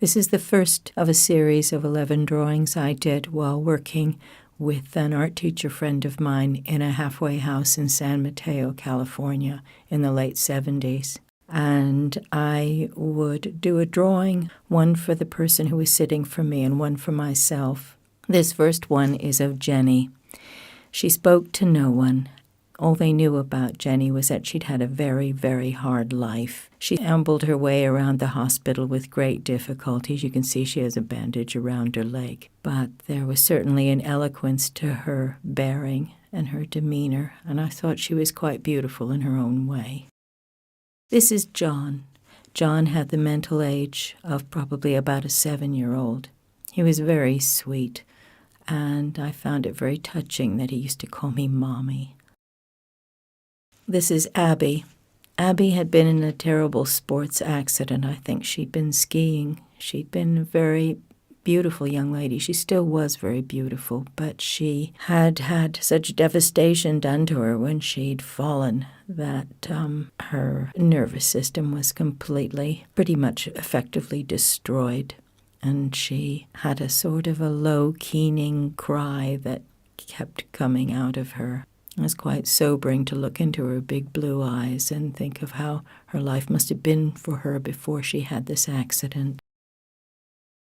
This is the first of a series of 11 drawings I did while working with an art teacher friend of mine in a halfway house in San Mateo, California in the late 70s. And I would do a drawing, one for the person who was sitting for me and one for myself. This first one is of Jenny. She spoke to no one. All they knew about Jenny was that she'd had a very, very hard life. She ambled her way around the hospital with great difficulties. You can see she has a bandage around her leg. But there was certainly an eloquence to her bearing and her demeanor, and I thought she was quite beautiful in her own way. This is John. John had the mental age of probably about a 7-year-old. He was very sweet, and I found it very touching that he used to call me Mommy. This is Abby. Abby had been in a terrible sports accident. I think she'd been skiing. She'd been a very beautiful young lady. She still was very beautiful, but she had had such devastation done to her when she'd fallen that her nervous system was completely, pretty much effectively destroyed. And she had a sort of a low, keening cry that kept coming out of her. It was quite sobering to look into her big blue eyes and think of how her life must have been for her before she had this accident.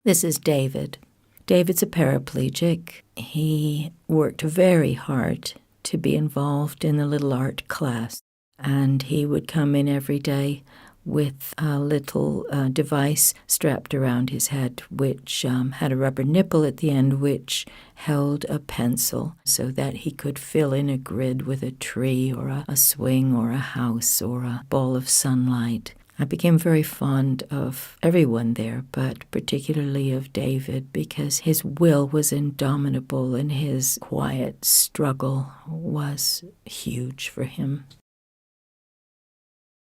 This is David. David's a paraplegic. He worked very hard to be involved in the little art class, and he would come in every day with a little device strapped around his head, which had a rubber nipple at the end, which held a pencil so that he could fill in a grid with a tree or a swing or a house or a ball of sunlight. I became very fond of everyone there, but particularly of David, because his will was indomitable and his quiet struggle was huge for him.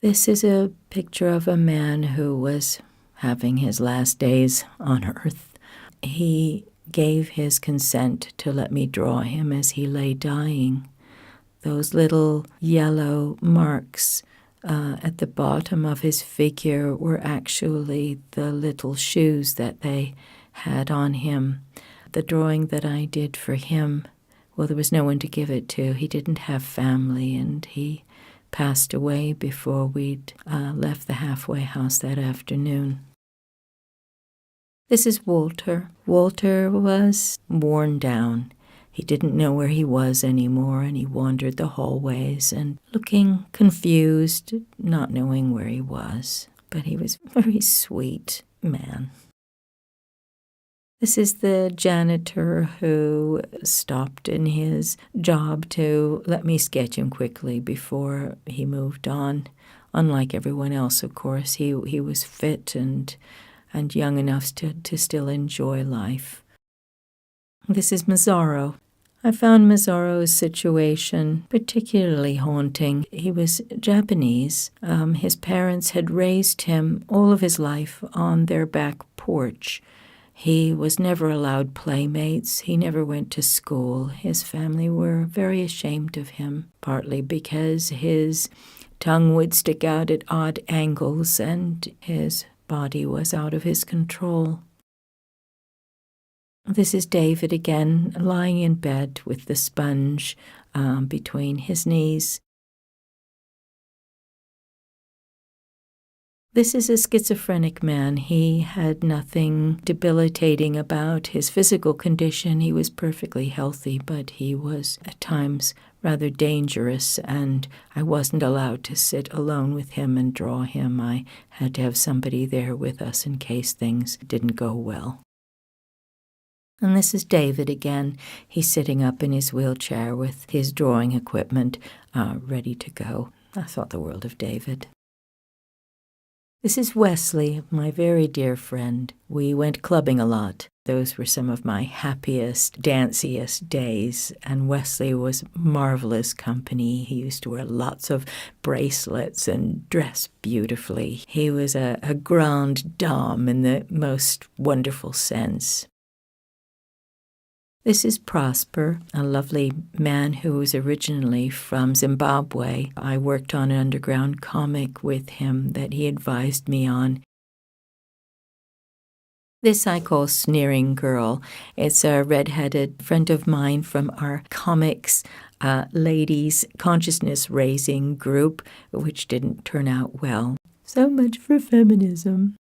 This is a picture of a man who was having his last days on earth. He gave his consent to let me draw him as he lay dying. Those little yellow marks at the bottom of his figure were actually the little shoes that they had on him. The drawing that I did for him, well, there was no one to give it to. He didn't have family, and he passed away before we'd left the halfway house that afternoon. This is Walter. Walter was worn down. He didn't know where he was anymore, and he wandered the hallways and looking confused, not knowing where he was. But he was a very sweet man. This is the janitor who stopped in his job to let me sketch him quickly before he moved on. Unlike everyone else, of course, he was fit and young enough to still enjoy life. This is Mazzaro. I found Mazzaro's situation particularly haunting. He was Japanese. His parents had raised him all of his life on their back porch. He was never allowed playmates. He never went to school. His family were very ashamed of him, partly because his tongue would stick out at odd angles and his body was out of his control. This is David again, lying in bed with the sponge between his knees. This is a schizophrenic man. He had nothing debilitating about his physical condition. He was perfectly healthy, but he was at times rather dangerous, and I wasn't allowed to sit alone with him and draw him. I had to have somebody there with us in case things didn't go well. And this is David again. He's sitting up in his wheelchair with his drawing equipment ready to go. I thought the world of David. This is Wesley, my very dear friend. We went clubbing a lot. Those were some of my happiest, danciest days, and Wesley was marvelous company. He used to wear lots of bracelets and dress beautifully. He was a grande dame in the most wonderful sense. This is Prosper, a lovely man who was originally from Zimbabwe. I worked on an underground comic with him that he advised me on. This I call Sneering Girl. It's a red-headed friend of mine from our comics ladies consciousness-raising group, which didn't turn out well. So much for feminism.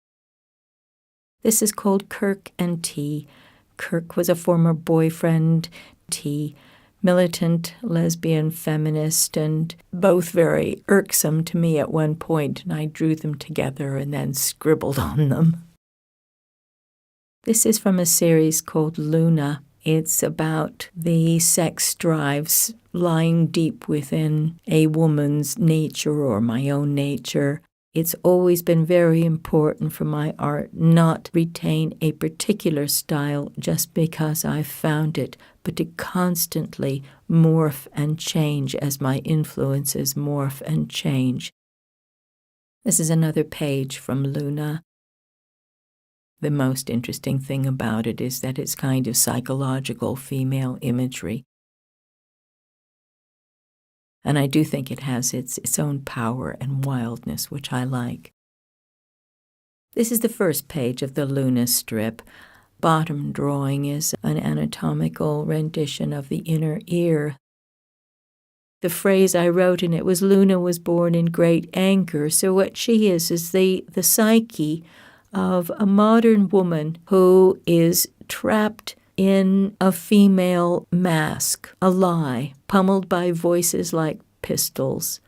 This is called Kirk and T. Kirk was a former boyfriend, T, militant, lesbian, feminist, and both very irksome to me at one point, and I drew them together and then scribbled on them. This is from a series called Luna. It's about the sex drives lying deep within a woman's nature or my own nature. It's always been very important for my art not retain a particular style just because I've found it, but to constantly morph and change as my influences morph and change. This is another page from Luna. The most interesting thing about it is that it's kind of psychological female imagery. And I do think it has its own power and wildness, which I like. This is the first page of the Luna strip. Bottom drawing is an anatomical rendition of the inner ear. The phrase I wrote in it was, Luna was born in great anger. So what she is the psyche of a modern woman who is trapped in a female mask, a lie, pummeled by voices like pistols.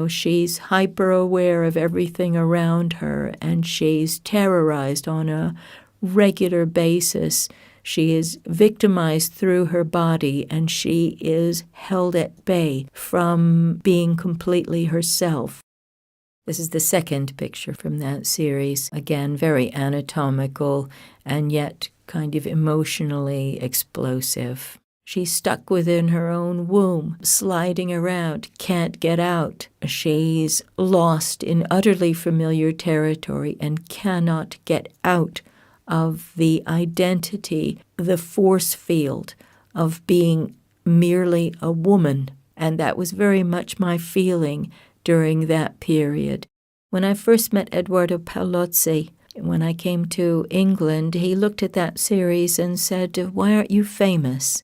She's hyper-aware of everything around her, and she's terrorized on a regular basis. She is victimized through her body, and she is held at bay from being completely herself. This is the second picture from that series. Again, very anatomical and yet kind of emotionally explosive. She's stuck within her own womb, sliding around, can't get out. She's lost in utterly familiar territory and cannot get out of the identity, the force field of being merely a woman. And that was very much my feeling during that period. When I first met Eduardo Paolozzi, when I came to England, he looked at that series and said, "Why aren't you famous?"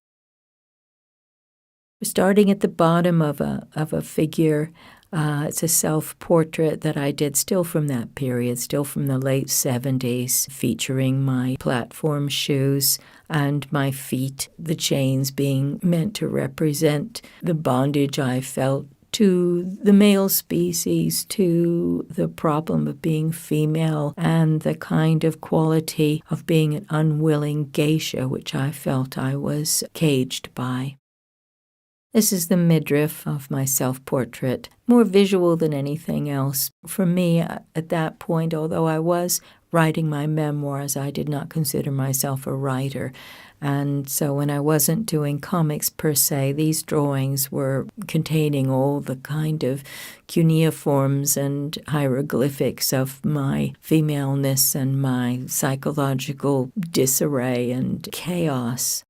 Starting at the bottom of a figure, it's a self-portrait that I did still from that period, still from the late 70s, featuring my platform shoes and my feet, the chains being meant to represent the bondage I felt to the male species, to the problem of being female, and the kind of quality of being an unwilling geisha, which I felt I was caged by. This is the midriff of my self-portrait, more visual than anything else. For me, at that point, although I was writing my memoirs, I did not consider myself a writer. And so when I wasn't doing comics per se, these drawings were containing all the kind of cuneiforms and hieroglyphics of my femaleness and my psychological disarray and chaos.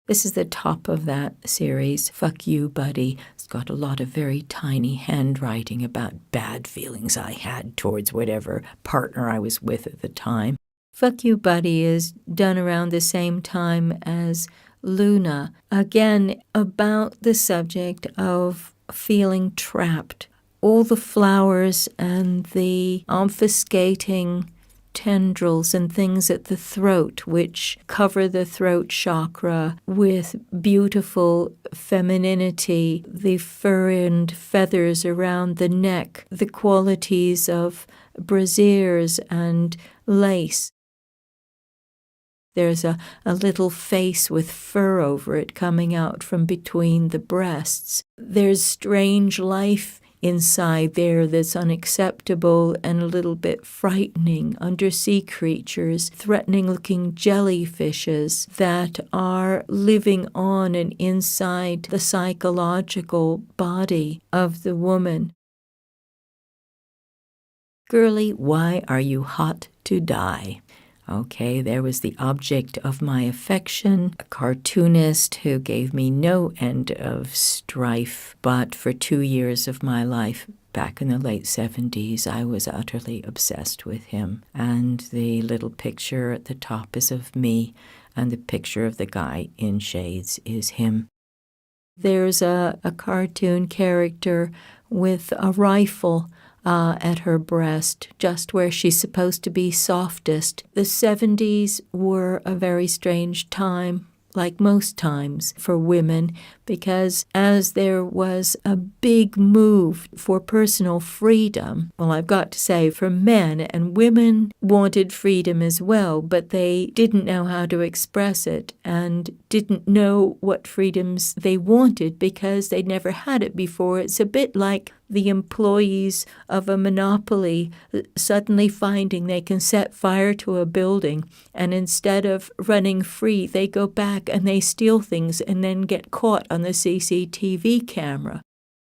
This is the top of that series, Fuck You, Buddy. It's got a lot of very tiny handwriting about bad feelings I had towards whatever partner I was with at the time. Fuck You, Buddy is done around the same time as Luna, again about the subject of feeling trapped. All the flowers and the obfuscating tendrils and things at the throat, which cover the throat chakra with beautiful femininity, the fur and feathers around the neck, the qualities of brassieres and lace. There's a little face with fur over it coming out from between the breasts. There's strange life inside there that's unacceptable and a little bit frightening. Undersea creatures, threatening-looking jellyfishes that are living on and inside the psychological body of the woman. Girlie, why are you hot to die? Okay, there was the object of my affection, a cartoonist who gave me no end of strife, but for 2 years of my life back in the late 70s, I was utterly obsessed with him. And the little picture at the top is of me, and the picture of the guy in shades is him. There's a cartoon character with a rifle at her breast, just where she's supposed to be softest. The 70s were a very strange time, like most times for women, because as there was a big move for personal freedom, well, I've got to say, for men, and women wanted freedom as well, but they didn't know how to express it and didn't know what freedoms they wanted because they'd never had it before. It's a bit like the employees of a monopoly suddenly finding they can set fire to a building, and instead of running free, they go back and they steal things and then get caught on the CCTV camera.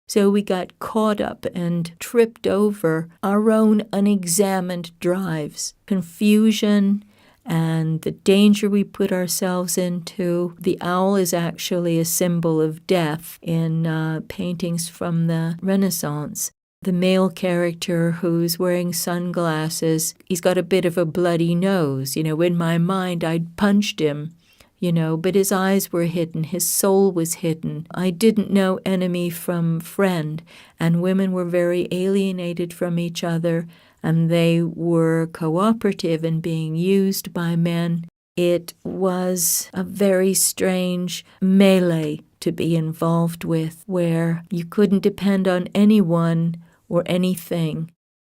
So we got caught up and tripped over our own unexamined drives, confusion, and the danger we put ourselves into. The owl is actually a symbol of death in paintings from the Renaissance. The male character who's wearing sunglasses, he's got a bit of a bloody nose. In my mind, I'd punched him, but his eyes were hidden, his soul was hidden. I didn't know enemy from friend, and women were very alienated from each other, and they were cooperative in being used by men. It was a very strange melee to be involved with, where you couldn't depend on anyone or anything.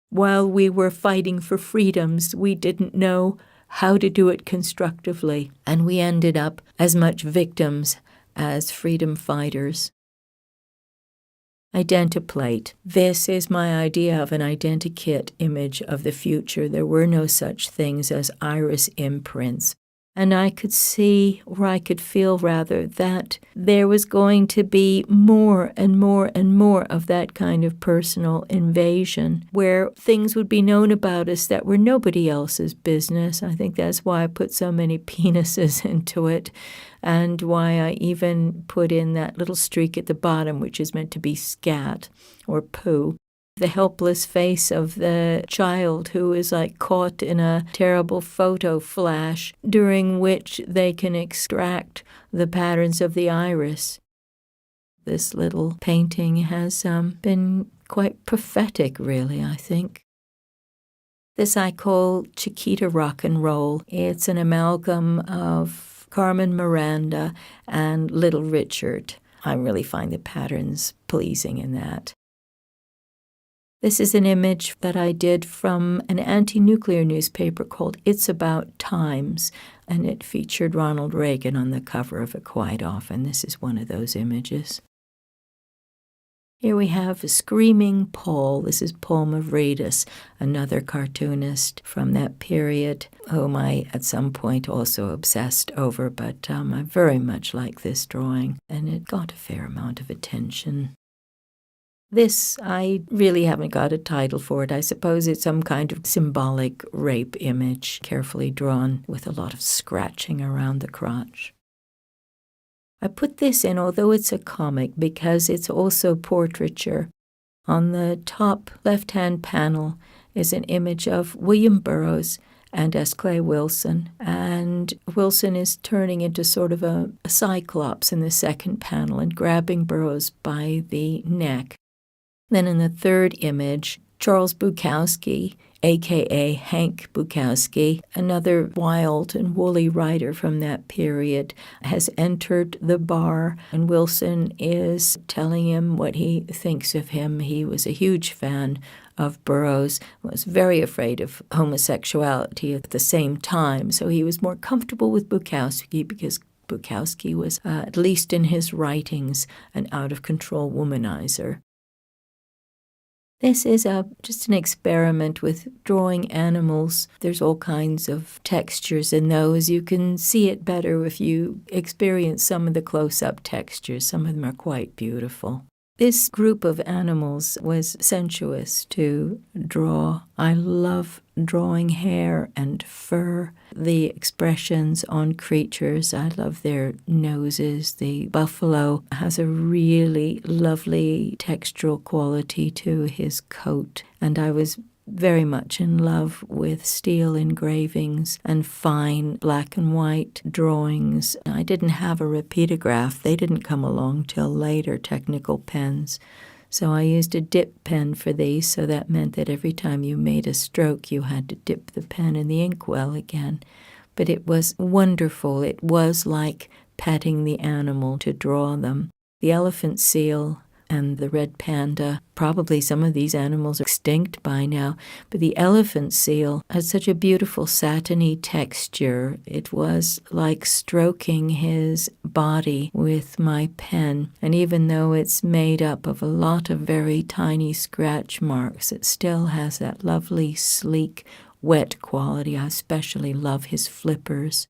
While we were fighting for freedoms, we didn't know how to do it constructively, and we ended up as much victims as freedom fighters. Identiplate. This is my idea of an identikit image of the future. There were no such things as iris imprints. And I could see, or I could feel rather, that there was going to be more and more and more of that kind of personal invasion, where things would be known about us that were nobody else's business. I think that's why I put so many penises into it, and why I even put in that little streak at the bottom, which is meant to be scat or poo. The helpless face of the child who is caught in a terrible photo flash, during which they can extract the patterns of the iris. This little painting has been quite prophetic, really, I think. This I call Chiquita Rock and Roll. It's an amalgam of Carmen Miranda and Little Richard. I really find the patterns pleasing in that. This is an image that I did from an anti-nuclear newspaper called It's About Times, and it featured Ronald Reagan on the cover of it quite often. This is one of those images. Here we have Screaming Paul. This is Paul Mavridis, another cartoonist from that period, whom I at some point also obsessed over, but I very much like this drawing, and it got a fair amount of attention. This, I really haven't got a title for it. I suppose it's some kind of symbolic rape image, carefully drawn with a lot of scratching around the crotch. I put this in, although it's a comic, because it's also portraiture. On the top left-hand panel is an image of William Burroughs and S. Clay Wilson, and Wilson is turning into sort of a cyclops in the second panel and grabbing Burroughs by the neck. Then in the third image, Charles Bukowski, a.k.a. Hank Bukowski, another wild and woolly writer from that period, has entered the bar, and Wilson is telling him what he thinks of him. He was a huge fan of Burroughs, was very afraid of homosexuality at the same time, so he was more comfortable with Bukowski because Bukowski was, at least in his writings, an out-of-control womanizer. This is just an experiment with drawing animals. There's all kinds of textures in those. You can see it better if you experience some of the close-up textures. Some of them are quite beautiful. This group of animals was sensuous to draw. I love drawing hair and fur. The expressions on creatures, I love their noses. The buffalo has a really lovely textural quality to his coat, and I was very much in love with steel engravings and fine black and white drawings. I didn't have a repeatograph. They didn't come along till later, technical pens. So I used a dip pen for these, so that meant that every time you made a stroke, you had to dip the pen in the inkwell again. But it was wonderful. It was like petting the animal to draw them. The elephant seal and the red panda, probably some of these animals are extinct by now, but the elephant seal had such a beautiful satiny texture. It was like stroking his body with my pen, and even though it's made up of a lot of very tiny scratch marks, it still has that lovely, sleek, wet quality. I especially love his flippers.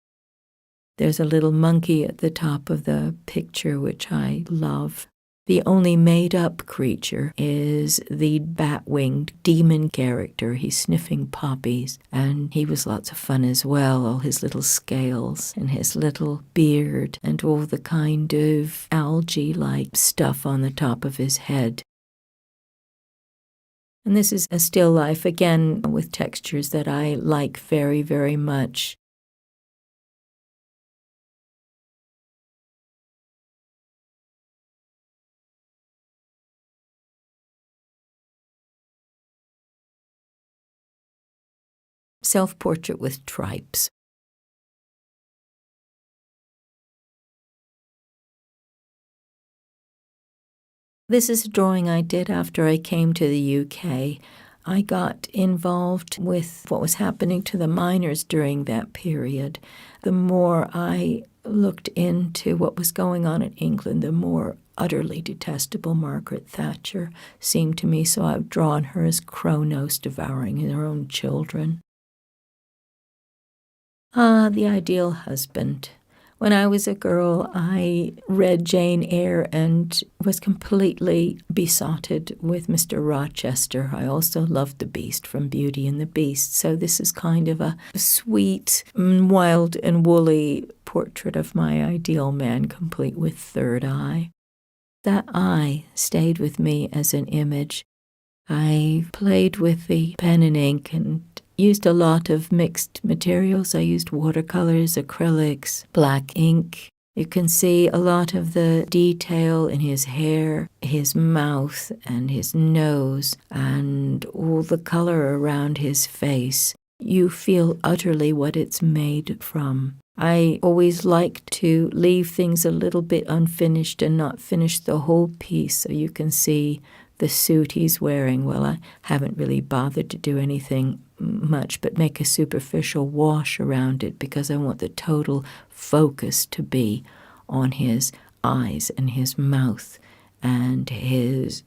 There's a little monkey at the top of the picture, which I love. The only made-up creature is the bat-winged demon character. He's sniffing poppies, and he was lots of fun as well, all his little scales and his little beard and all the kind of algae-like stuff on the top of his head. And this is a still life, again, with textures that I like very, very much. Self-portrait with tripes. This is a drawing I did after I came to the UK. I got involved with what was happening to the miners during that period. The more I looked into what was going on in England, the more utterly detestable Margaret Thatcher seemed to me, so I've drawn her as Cronos devouring her own children. The ideal husband. When I was a girl, I read Jane Eyre and was completely besotted with Mr. Rochester. I also loved the Beast from Beauty and the Beast, so this is kind of a sweet, wild and woolly portrait of my ideal man, complete with third eye. That eye stayed with me as an image. I played with the pen and ink and used a lot of mixed materials. I used watercolors, acrylics, black ink. You can see a lot of the detail in his hair, his mouth, and his nose, and all the color around his face. You feel utterly what it's made from. I always like to leave things a little bit unfinished and not finish the whole piece so you can see the suit he's wearing. Well, I haven't really bothered to do anything much but make a superficial wash around it because I want the total focus to be on his eyes and his mouth and his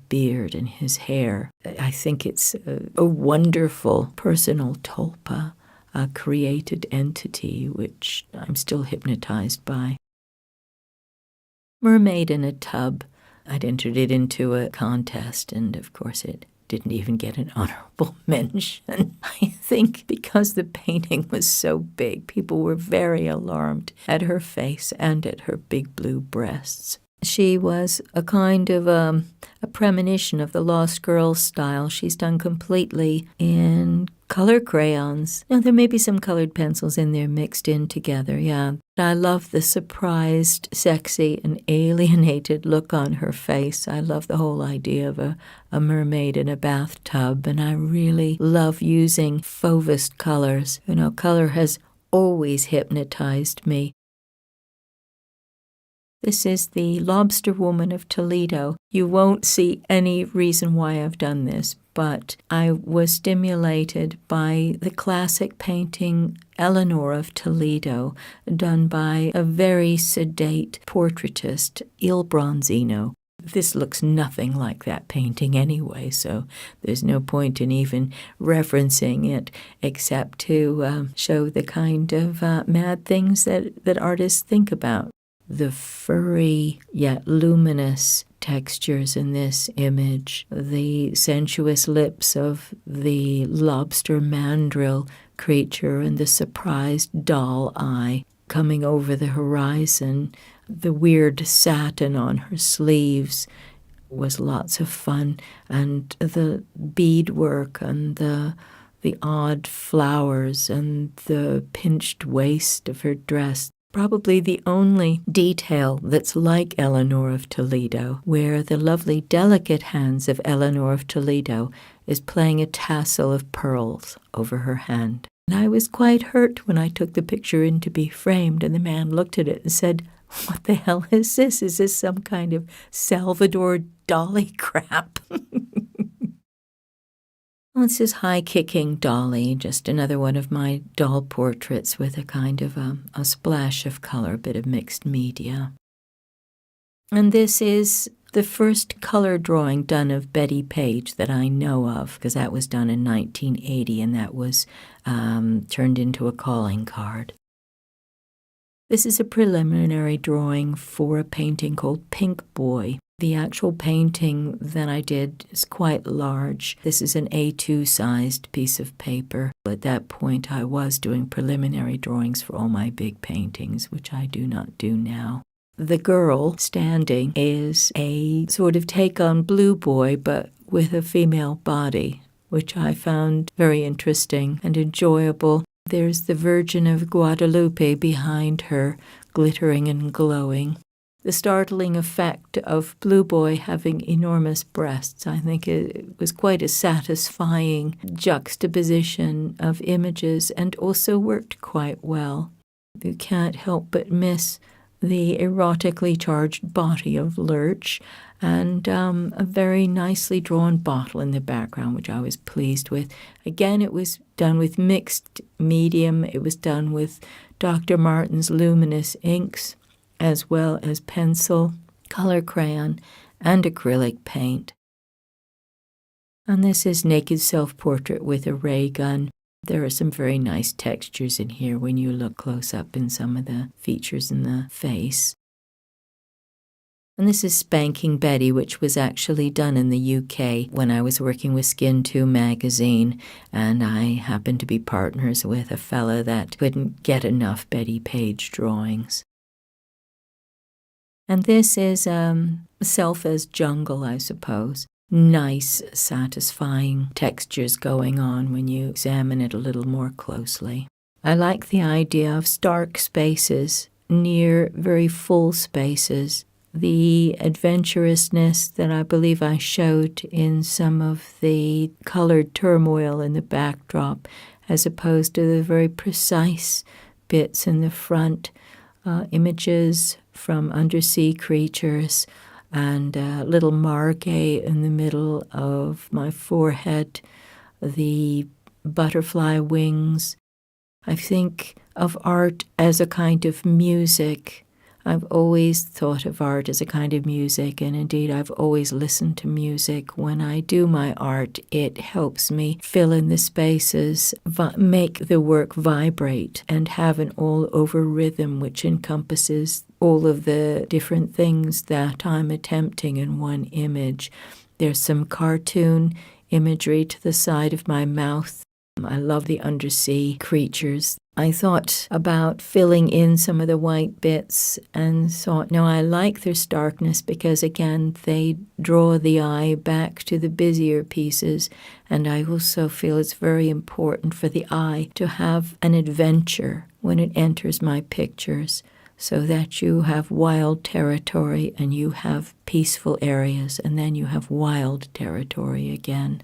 beard and his hair. I think it's a wonderful personal tulpa, a created entity which I'm still hypnotized by. Mermaid in a tub. I'd entered it into a contest, and of course it didn't even get an honorable mention. I think because the painting was so big, people were very alarmed at her face and at her big blue breasts. She was a kind of a premonition of the Lost Girls style. She's done completely in color crayons. Now, there may be some colored pencils in there mixed in together, yeah. I love the surprised, sexy, and alienated look on her face. I love the whole idea of a mermaid in a bathtub, and I really love using Fauvist colors. You know, color has always hypnotized me. This is the Lobster Woman of Toledo. You won't see any reason why I've done this, but I was stimulated by the classic painting Eleanor of Toledo, done by a very sedate portraitist, Il Bronzino. This looks nothing like that painting anyway, so there's no point in even referencing it except to show the kind of mad things that artists think about. The furry yet luminous textures in this image. The sensuous lips of the lobster mandrill creature and the surprised doll eye coming over the horizon. The weird satin on her sleeves was lots of fun, and the beadwork and the odd flowers and the pinched waist of her dress. Probably the only detail that's like Eleanor of Toledo, where the lovely delicate hands of Eleanor of Toledo is playing a tassel of pearls over her hand. And I was quite hurt when I took the picture in to be framed, and the man looked at it and said, "What the hell is this? Is this some kind of Salvador Dali crap?" Well, this is high-kicking Dolly, just another one of my doll portraits with a kind of a splash of color, a bit of mixed media. And this is the first color drawing done of Betty Page that I know of, because that was done in 1980, and that was turned into a calling card. This is a preliminary drawing for a painting called Pink Boy. The actual painting that I did is quite large. This is an A2-sized piece of paper. At that point, I was doing preliminary drawings for all my big paintings, which I do not do now. The girl standing is a sort of take on Blue Boy, but with a female body, which I found very interesting and enjoyable. There's the Virgin of Guadalupe behind her, glittering and glowing. The startling effect of Blue Boy having enormous breasts, I think it was quite a satisfying juxtaposition of images and also worked quite well. You can't help but miss the erotically charged body of Lurch and a very nicely drawn bottle in the background, which I was pleased with. Again, it was done with mixed medium. It was done with Dr. Martin's luminous inks, as well as pencil, color crayon, and acrylic paint. And this is Naked Self-Portrait with a ray gun. There are some very nice textures in here when you look close up in some of the features in the face. And this is Spanking Betty, which was actually done in the UK when I was working with Skin 2 magazine, and I happened to be partners with a fella that couldn't get enough Betty Page drawings. And this is Self as Jungle, I suppose. Nice, satisfying textures going on when you examine it a little more closely. I like the idea of stark spaces near very full spaces. The adventurousness that I believe I showed in some of the colored turmoil in the backdrop, as opposed to the very precise bits in the front, images from undersea creatures, and little margay in the middle of my forehead, the butterfly wings. I think of art as a kind of music. I've always thought of art as a kind of music, and indeed I've always listened to music. When I do my art, it helps me fill in the spaces, make the work vibrate, and have an all-over rhythm which encompasses all of the different things that I'm attempting in one image. There's some cartoon imagery to the side of my mouth. I love the undersea creatures. I thought about filling in some of the white bits and thought, no, I like their starkness because, again, they draw the eye back to the busier pieces, and I also feel it's very important for the eye to have an adventure when it enters my pictures, so that you have wild territory and you have peaceful areas, and then you have wild territory again.